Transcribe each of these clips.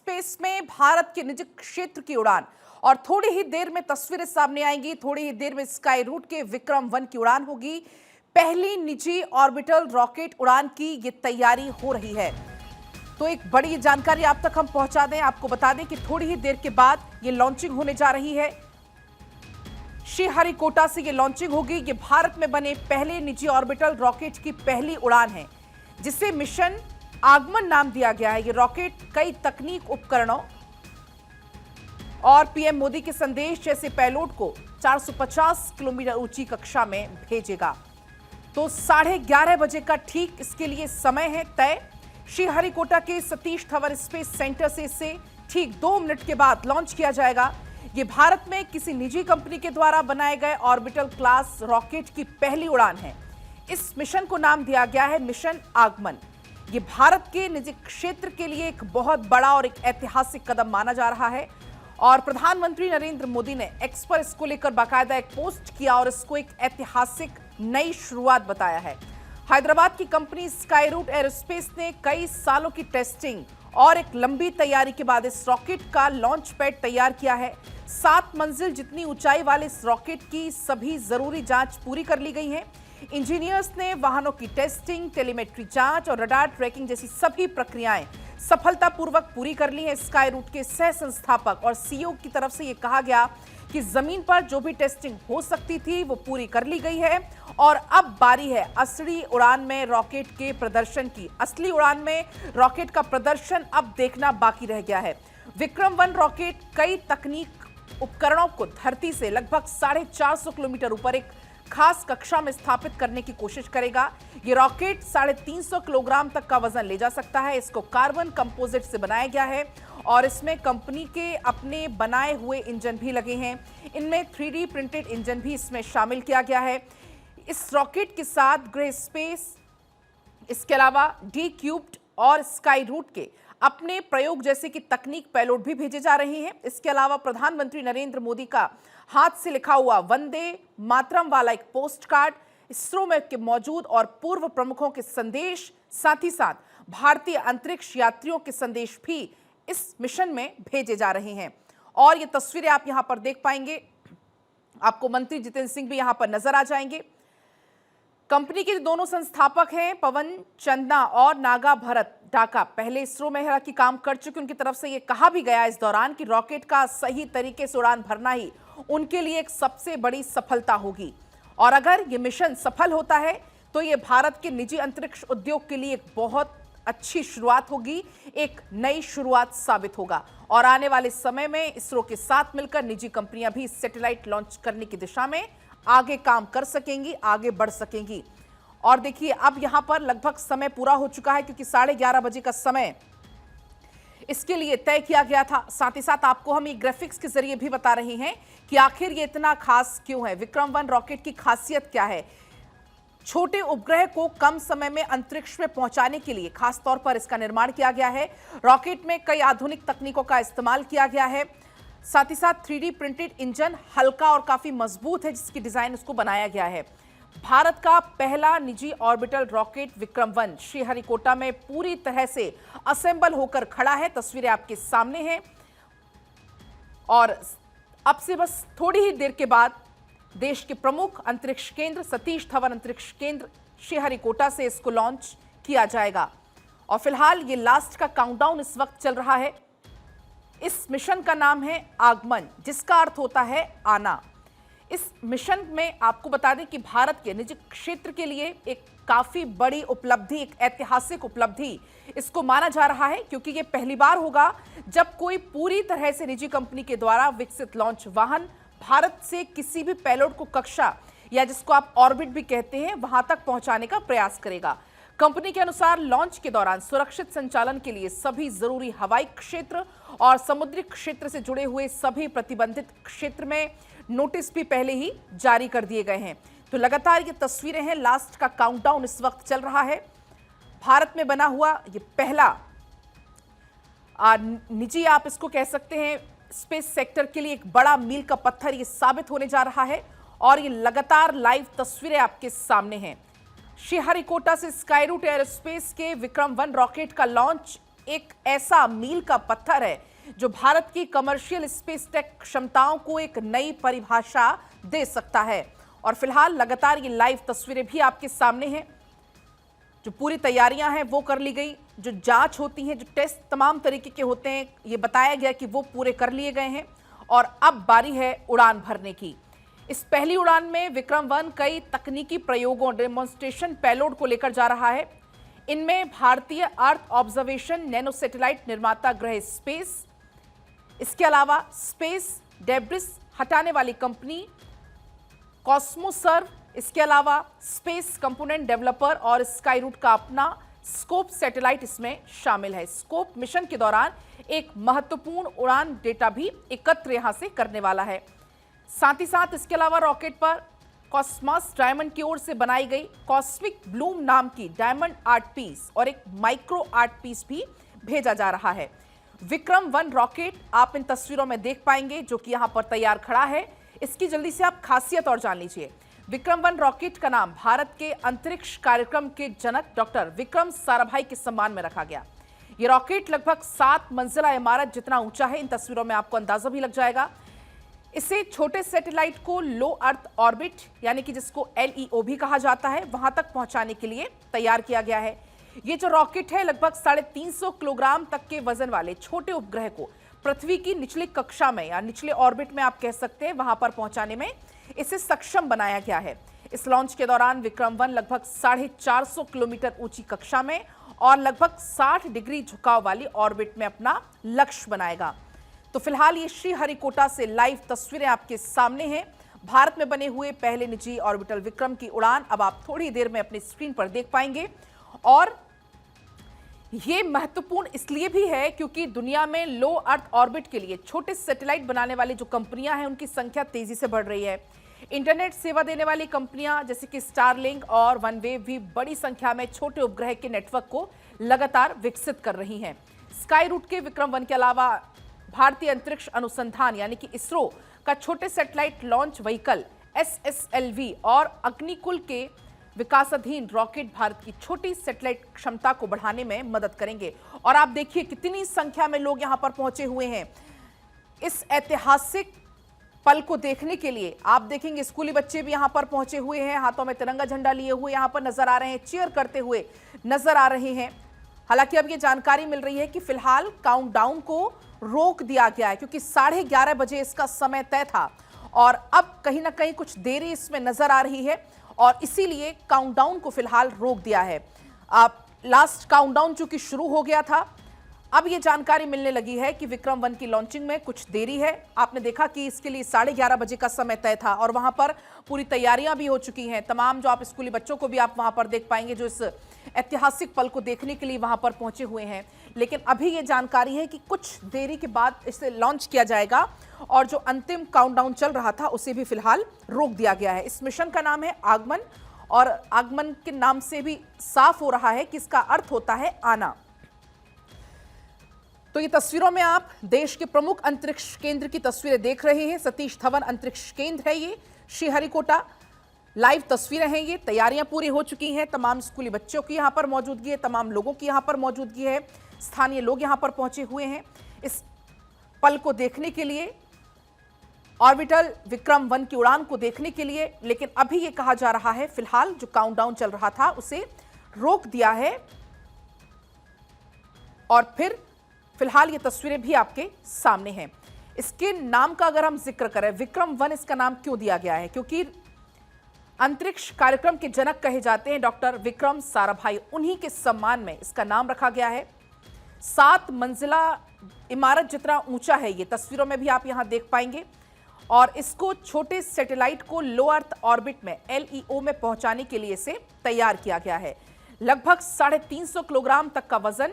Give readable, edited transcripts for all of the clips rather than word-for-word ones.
Space में भारत के निजी क्षेत्र की उड़ान। और थोड़ी ही देर में तस्वीरें सामने आएंगी, थोड़ी ही देर में स्काई रूट के विक्रम-1 की उड़ान होगी। पहली निजी ऑर्बिटल रॉकेट उड़ान की ये तैयारी हो रही है। तो एक बड़ी जानकारी आप तक हम पहुंचा दें, आपको बता दें कि थोड़ी ही देर के बाद ये लॉन्चिंग होने जा रही है। श्रीहरिकोटा से ये लॉन्चिंग होगी। ये भारत में बने पहले निजी ऑर्बिटल रॉकेट की पहली उड़ान है, जिसे मिशन आगमन नाम दिया गया है। ये रॉकेट कई तकनीक उपकरणों और पीएम मोदी के संदेश जैसे पेलोड को 450 किलोमीटर ऊंची कक्षा में भेजेगा। तो 11:30 बजे का ठीक इसके लिए समय है तय। श्रीहरिकोटा के सतीश धवन स्पेस सेंटर से इसे ठीक 2 मिनट के बाद लॉन्च किया जाएगा। ये भारत में किसी निजी कंपनी के द्वारा बनाए गए ऑर्बिटल क्लास रॉकेट की पहली उड़ान है। इस मिशन को नाम दिया गया है मिशन आगमन। ये भारत के निजी क्षेत्र के लिए एक बहुत बड़ा और एक ऐतिहासिक कदम माना जा रहा है। और प्रधानमंत्री नरेंद्र मोदी ने एक्स पर इसको लेकर बाकायदा एक पोस्ट किया और इसको एक ऐतिहासिक नई शुरुआत बताया है। हैदराबाद की कंपनी स्काई रूट एरोस्पेस ने कई सालों की टेस्टिंग और एक लंबी तैयारी के बाद इस रॉकेट का लॉन्च पैड तैयार किया है। 7 मंजिल जितनी ऊंचाई वाले इस रॉकेट की सभी जरूरी जांच पूरी कर ली गई है। इंजीनियर्स ने वाहनों की टेस्टिंग, टेलीमेट्री जांच और रडार ट्रैकिंग जैसी सभी प्रक्रियाएं सफलतापूर्वक पूरी कर ली है। स्काई रूट के सह संस्थापक और सीईओ की तरफ से यह कहा गया कि जमीन पर जो भी टेस्टिंग हो सकती थी वो पूरी कर ली गई है और अब बारी है असली उड़ान में रॉकेट के प्रदर्शन की। असली उड़ान में रॉकेट का प्रदर्शन अब देखना बाकी रह गया है। विक्रम-1 रॉकेट कई तकनीक उपकरणों को धरती से लगभग 450 किलोमीटर ऊपर एक खास कक्षा में स्थापित करने की कोशिश करेगा। ये रॉकेट 350 किलोग्राम तक का वजन ले जा सकता है। इसको कार्बन कंपोजिट से बनाया गया है और इसमें कंपनी के अपने बनाए हुए इंजन भी लगे हैं। इनमें 3D प्रिंटेड इंजन भी इसमें शामिल किया गया है। इस रॉकेट के साथ ग्रे स्पेस, इसके अलावा डी क्यूब्ड और स्काई रूट के अपने प्रयोग जैसे कि तकनीक पेलोड भी भेजे जा रहे हैं। इसके अलावा प्रधानमंत्री नरेंद्र मोदी का हाथ से लिखा हुआ वंदे मातरम वाला एक पोस्ट कार्ड, इसरो में के मौजूद और पूर्व प्रमुखों के संदेश, साथ ही साथ भारतीय अंतरिक्ष यात्रियों के संदेश भी इस मिशन में भेजे जा रहे हैं। और ये तस्वीरें आप यहां पर देख पाएंगे। आपको मंत्री जितेंद्र सिंह भी यहां पर नजर आ जाएंगे। कंपनी के दोनों संस्थापक हैं पवन चंदा और नागा भरत ढाका, पहले इसरो में हालांकि काम कर चुके। उनकी तरफ से यह कहा भी गया इस दौरान कि रॉकेट का सही तरीके से उड़ान भरना ही उनके लिए एक सबसे बड़ी सफलता होगी। और अगर यह मिशन सफल होता है तो यह भारत के निजी अंतरिक्ष उद्योग के लिए एक बहुत अच्छी शुरुआत होगी, एक नई शुरुआत साबित होगा। और आने वाले समय में इसरो के साथ मिलकर निजी कंपनियां भी सैटेलाइट लॉन्च करने की दिशा में आगे काम कर सकेंगी, आगे बढ़ सकेंगी। और देखिए अब यहां पर लगभग समय पूरा हो चुका है, क्योंकि 11:30 बजे का समय इसके लिए तय किया गया था। साथ ही साथ आपको हम ये ग्राफिक्स के जरिए भी बता रहे हैं कि आखिर ये इतना खास क्यों है। विक्रम-1 रॉकेट की खासियत क्या है। छोटे उपग्रह को कम समय में अंतरिक्ष में पहुंचाने के लिए खास तौर पर इसका निर्माण किया गया है। रॉकेट में कई आधुनिक तकनीकों का इस्तेमाल किया गया है। साथ ही साथ 3D प्रिंटेड इंजन हल्का और काफी मजबूत है, जिसकी डिजाइन उसको बनाया गया है। भारत का पहला निजी ऑर्बिटल रॉकेट विक्रम-1 श्रीहरिकोटा में पूरी तरह से असेंबल होकर खड़ा है। तस्वीरें आपके सामने हैं और अब से बस थोड़ी ही देर के बाद देश के प्रमुख अंतरिक्ष केंद्र सतीश धवन अंतरिक्ष केंद्र श्रीहरिकोटा से इसको लॉन्च किया जाएगा। और फिलहाल ये लास्ट का काउंटडाउन इस वक्त चल रहा है। इस मिशन का नाम है आगमन, जिसका अर्थ होता है आना। इस मिशन में आपको बता दें कि भारत के निजी क्षेत्र के लिए एक काफी बड़ी उपलब्धि, एक ऐतिहासिक उपलब्धि इसको माना जा रहा है, क्योंकि ये पहली बार होगा जब कोई पूरी तरह से निजी कंपनी के द्वारा विकसित लॉन्च वाहन भारत से किसी भी पेलोड को कक्षा या जिसको आप ऑर्बिट भी कहते हैं वहां तक पहुंचाने का प्रयास करेगा। कंपनी के अनुसार लॉन्च के दौरान सुरक्षित संचालन के लिए सभी जरूरी हवाई क्षेत्र और समुद्री क्षेत्र से जुड़े हुए सभी प्रतिबंधित क्षेत्र में नोटिस भी पहले ही जारी कर दिए गए हैं। तो लगातार ये तस्वीरें हैं, लास्ट का काउंटडाउन इस वक्त चल रहा है। भारत में बना हुआ ये पहला निजी, आप इसको कह सकते हैं, स्पेस सेक्टर के लिए एक बड़ा मील का पत्थर ये साबित होने जा रहा है। और ये लगातार लाइव तस्वीरें आपके सामने हैं। श्रीहरिकोटा से स्काई रूट एरोस्पेस के विक्रम-1 रॉकेट का लॉन्च एक ऐसा मील का पत्थर है जो भारत की कमर्शियल स्पेस टेक क्षमताओं को एक नई परिभाषा दे सकता है। और फिलहाल लगातार ये लाइव तस्वीरें भी आपके सामने हैं। जो पूरी तैयारियां हैं वो कर ली गई, जो जांच होती है, जो टेस्ट तमाम तरीके के होते हैं, ये बताया गया कि वो पूरे कर लिए गए हैं और अब बारी है उड़ान भरने की। इस पहली उड़ान में विक्रम-1 कई तकनीकी प्रयोगों डेमोन्स्ट्रेशन पेलोड को लेकर जा रहा है। इनमें भारतीय अर्थ ऑब्जर्वेशन नैनो सैटेलाइट निर्माता ग्रह स्पेस, इसके अलावा स्पेस डेब्रिस हटाने वाली कंपनी कॉस्मोसर्व, इसके अलावा स्पेस कंपोनेंट डेवलपर और स्काईरूट का अपना स्कोप सैटेलाइट इसमें शामिल है। स्कोप मिशन के दौरान एक महत्वपूर्ण उड़ान डेटा भी एकत्र यहां से करने वाला है। साथ ही साथ इसके अलावा रॉकेट पर कॉस्मॉस डायमंड की ओर से बनाई गई कॉस्मिक ब्लूम नाम की डायमंड आर्ट पीस और एक माइक्रो आर्ट पीस भी भेजा जा रहा है। विक्रम-1 रॉकेट आप इन तस्वीरों में देख पाएंगे जो कि यहां पर तैयार खड़ा है। इसकी जल्दी से आप खासियत और जान लीजिए। विक्रम-1 रॉकेट का नाम भारत के अंतरिक्ष कार्यक्रम के जनक डॉक्टर विक्रम साराभाई के सम्मान में रखा गया। यह रॉकेट लगभग 7 मंजिला इमारत जितना ऊंचा है। इन तस्वीरों में आपको अंदाजा भी लग जाएगा। इसे छोटे सैटेलाइट को लो अर्थ ऑर्बिट यानी कि जिसको LEO भी कहा जाता है, वहां तक पहुंचाने के लिए तैयार किया गया है। ये जो रॉकेट है लगभग 350 किलोग्राम तक के वजन वाले छोटे उपग्रह को पृथ्वी की निचली कक्षा में या निचले ऑर्बिट में आप कह सकते हैं वहां पर पहुंचाने में इसे सक्षम बनाया गया है। इस लॉन्च के दौरान विक्रम-1 लगभग 450 किलोमीटर ऊंची कक्षा में और लगभग 60 डिग्री झुकाव वाली ऑर्बिट में अपना लक्ष्य बनाएगा। तो फिलहाल ये श्रीहरिकोटा से लाइव तस्वीरें आपके सामने हैं। भारत में बने हुए पहले निजी ऑर्बिटल विक्रम की उड़ान अब आप थोड़ी देर में अपनी स्क्रीन पर देख पाएंगे। और ये महत्वपूर्ण इसलिए भी है क्योंकि दुनिया में लो अर्थ ऑर्बिट के लिए छोटे सैटेलाइट बनाने वाली जो कंपनियां हैं उनकी संख्या तेजी से बढ़ रही है। इंटरनेट सेवा देने वाली कंपनियां जैसे कि स्टारलिंक और वनवेव भी बड़ी संख्या में छोटे उपग्रह के नेटवर्क को लगातार विकसित कर रही हैं। स्काईरूट के विक्रम-1 के अलावा भारतीय अंतरिक्ष अनुसंधान यानी कि इसरो का छोटे सैटेलाइट लॉन्च व्हीकल SSLV और अग्निकुल के विकासाधीन रॉकेट भारत की छोटी सैटेलाइट क्षमता को बढ़ाने में मदद करेंगे। और आप देखिए कितनी संख्या में लोग यहां पर पहुंचे हुए हैं इस ऐतिहासिक पल को देखने के लिए। आप देखेंगे स्कूली बच्चे भी यहां पर पहुंचे हुए हैं, हाथों में तिरंगा झंडा लिए हुए यहां पर नजर आ रहे हैं, चीयर करते हुए नजर आ रहे हैं। हालांकि अब ये जानकारी मिल रही है कि फिलहाल काउंटडाउन को रोक दिया गया है क्योंकि 11:30 बजे इसका समय तय था और अब कहीं ना कहीं कुछ देरी इसमें नजर आ रही है और इसीलिए काउंटडाउन को फिलहाल रोक दिया है। लास्ट काउंटडाउन चूंकि शुरू हो गया था, अब ये जानकारी मिलने लगी है कि विक्रम-1 की लॉन्चिंग में कुछ देरी है। आपने देखा कि इसके लिए 11:30 बजे का समय तय था और वहां पर पूरी तैयारियां भी हो चुकी हैं। तमाम जो आप स्कूली बच्चों को भी आप वहां पर देख पाएंगे जो इस ऐतिहासिक पल को देखने के लिए वहां पर पहुंचे हुए हैं। लेकिन अभी ये जानकारी है कि कुछ देरी के बाद इसे लॉन्च किया जाएगा और जो अंतिम काउंटडाउन चल रहा था उसे भी फिलहाल रोक दिया गया है। इस मिशन का नाम है आगमन और आगमन के नाम से भी साफ हो रहा है कि इसका अर्थ होता है आना। तो ये तस्वीरों में आप देश के प्रमुख अंतरिक्ष केंद्र की तस्वीरें देख रहे हैं। सतीश धवन अंतरिक्ष केंद्र है ये श्रीहरिकोटा। लाइव तस्वीरें हैं ये, तैयारियां पूरी हो चुकी हैं। तमाम स्कूली बच्चों की यहां पर मौजूदगी है, तमाम लोगों की यहां पर मौजूदगी है, स्थानीय लोग यहां पर पहुंचे हुए हैं इस पल को देखने के लिए, ऑर्बिटल विक्रम-1 की उड़ान को देखने के लिए। लेकिन अभी ये कहा जा रहा है फिलहाल जो काउंटडाउन चल रहा था उसे रोक दिया है और फिर फिलहाल ये तस्वीरें भी आपके सामने हैं। इसके नाम का अगर हम जिक्र करें, विक्रम-1 इसका नाम क्यों दिया गया है? क्योंकि अंतरिक्ष कार्यक्रम के जनक कहे जाते हैं डॉक्टर विक्रम साराभाई, उन्हीं के सम्मान में इसका नाम रखा गया है। 7 मंजिला इमारत जितना ऊंचा है ये, तस्वीरों में भी आप यहां देख पाएंगे। और इसको छोटे सैटेलाइट को लो अर्थ ऑर्बिट में LEO में पहुंचाने के लिए इसे तैयार किया गया है। लगभग 350 किलोग्राम तक का वजन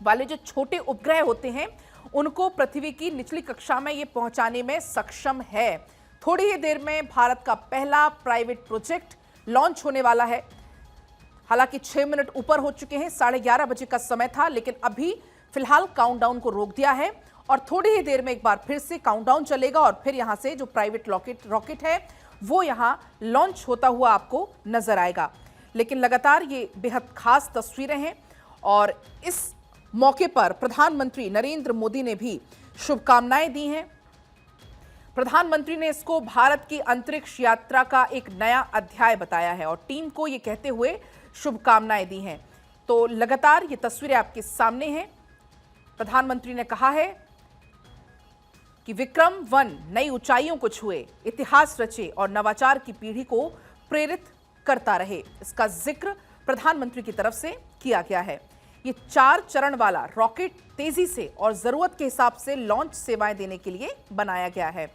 वाले जो छोटे उपग्रह होते हैं उनको पृथ्वी की निचली कक्षा में ये पहुंचाने में सक्षम है। थोड़ी ही देर में भारत का पहला प्राइवेट प्रोजेक्ट लॉन्च होने वाला है। हालांकि 6 मिनट ऊपर हो चुके हैं, 11:30 बजे का समय था, लेकिन अभी फिलहाल काउंटडाउन को रोक दिया है और थोड़ी ही देर में एक बार फिर से काउंटडाउन चलेगा और फिर यहां से जो प्राइवेट रॉकेट है वो यहां लॉन्च होता हुआ आपको नजर आएगा। लेकिन लगातार ये बेहद खास तस्वीरें हैं और इस मौके पर प्रधानमंत्री नरेंद्र मोदी ने भी शुभकामनाएं दी हैं। प्रधानमंत्री ने इसको भारत की अंतरिक्ष यात्रा का एक नया अध्याय बताया है और टीम को यह कहते हुए शुभकामनाएं दी हैं। तो लगातार ये तस्वीरें आपके सामने हैं। प्रधानमंत्री ने कहा है कि विक्रम-1 नई ऊंचाइयों को छुए, इतिहास रचे और नवाचार की पीढ़ी को प्रेरित करता रहे। इसका जिक्र प्रधानमंत्री की तरफ से किया गया है। ये 4 चरण वाला रॉकेट तेजी से और जरूरत के हिसाब से लॉन्च सेवाएं देने के लिए बनाया गया है।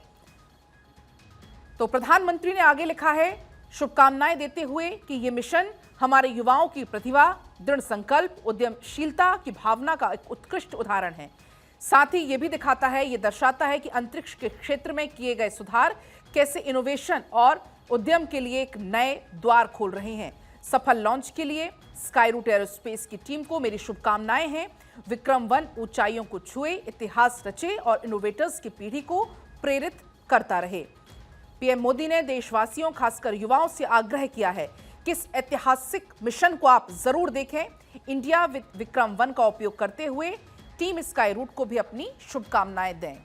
तो प्रधानमंत्री ने आगे लिखा है शुभकामनाएं देते हुए कि यह मिशन हमारे युवाओं की प्रतिभा, दृढ़ संकल्प, उद्यमशीलता की भावना का एक उत्कृष्ट उदाहरण है। साथ ही यह भी दिखाता है, यह दर्शाता है कि अंतरिक्ष के क्षेत्र में किए गए सुधार कैसे इनोवेशन और उद्यम के लिए एक नए द्वार खोल रहे हैं। सफल लॉन्च के लिए स्काईरूट एरोस्पेस की टीम को मेरी शुभकामनाएं हैं। विक्रम-1 ऊंचाइयों को छुए, इतिहास रचे और इनोवेटर्स की पीढ़ी को प्रेरित करता रहे। पीएम मोदी ने देशवासियों, खासकर युवाओं से आग्रह किया है कि इस ऐतिहासिक मिशन को आप जरूर देखें। इंडिया विक्रम-1 का उपयोग करते हुए टीम स्काईरूट को भी अपनी शुभकामनाएं दें।